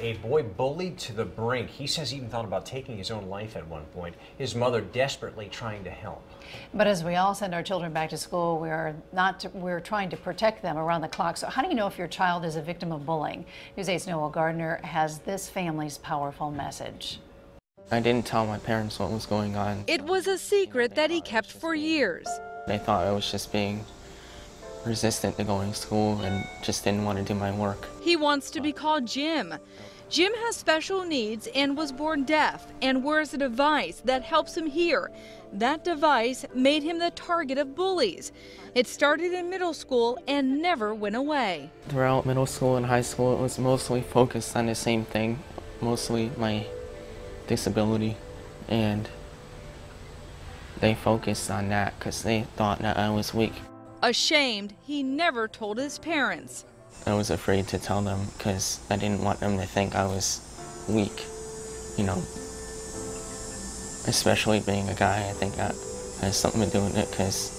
a boy bullied to the brink. He says he even thought about taking his own life at one point. His mother desperately trying to help. But as we all send our children back to school, we're trying to protect them around the clock. So how do you know if your child is a victim of bullying? News 8's Noel Gardner has this family's powerful message. I didn't tell my parents what was going on. It was a secret that he kept for years. They thought I was just being resistant to going to school and just didn't want to do my work. He wants to be called Jim. Jim has special needs and was born deaf and wears a device that helps him hear. That device made him the target of bullies. It started in middle school and never went away. Throughout middle school and high school, it was mostly focused on the same thing, mostly my disability, and they focused on that because they thought that I was weak. Ashamed, he never told his parents. I was afraid to tell them because I didn't want them to think I was weak, you know. Especially being a guy, I think that has something to do with it because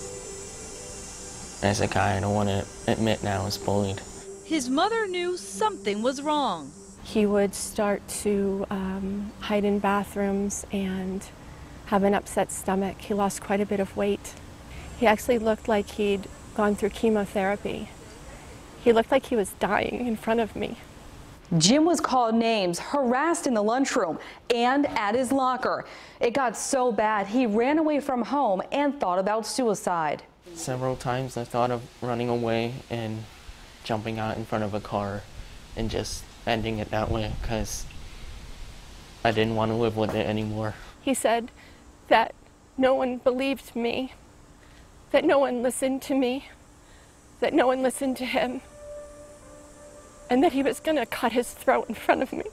as a guy, I don't want to admit that I was bullied. His mother knew something was wrong. He would start to hide in bathrooms and have an upset stomach. He lost quite a bit of weight. He actually looked like he'd gone through chemotherapy. He looked like he was dying in front of me. Jim was called names, harassed in the lunchroom, and at his locker. It got so bad, he ran away from home and thought about suicide. Several times I thought of running away and jumping out in front of a car and just ending it that way because I didn't want to live with it anymore. He said that no one believed me, that no one listened to me, that no one listened to him, and that he was going to cut his throat in front of me.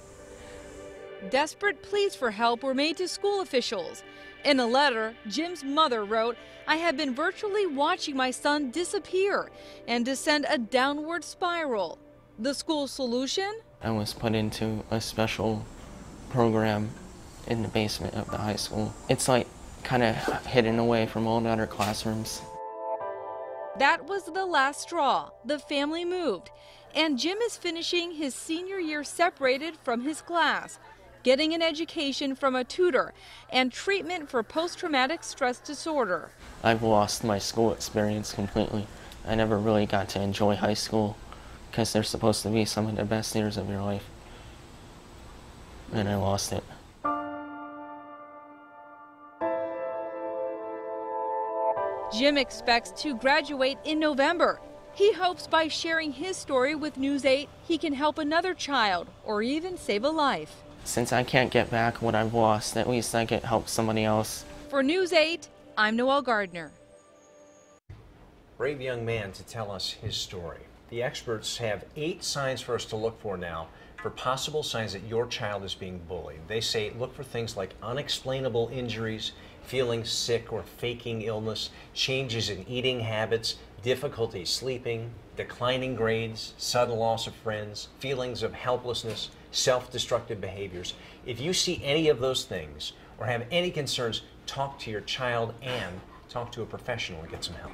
Desperate pleas for help were made to school officials. In a letter, Jim's mother wrote, "I have been virtually watching my son disappear and descend a downward spiral." The school solution? I was put into a special program in the basement of the high school. It's like kind of hidden away from all the other classrooms. That was the last straw. The family moved, and Jim is finishing his senior year separated from his class, getting an education from a tutor, and treatment for post-traumatic stress disorder. I've lost my school experience completely. I never really got to enjoy high school because they're supposed to be some of the best years of your life, and I lost it. Jim expects to graduate in November. He hopes by sharing his story with News 8, he can help another child or even save a life. Since I can't get back what I've lost, at least I can help somebody else. For News 8, I'm Noel Gardner. Brave young man to tell us his story. The experts have 8 signs for us to look for now for possible signs that your child is being bullied. They say look for things like unexplainable injuries, feeling sick or faking illness, changes in eating habits, difficulty sleeping, declining grades, sudden loss of friends, feelings of helplessness, self-destructive behaviors. If you see any of those things or have any concerns, talk to your child and talk to a professional and get some help.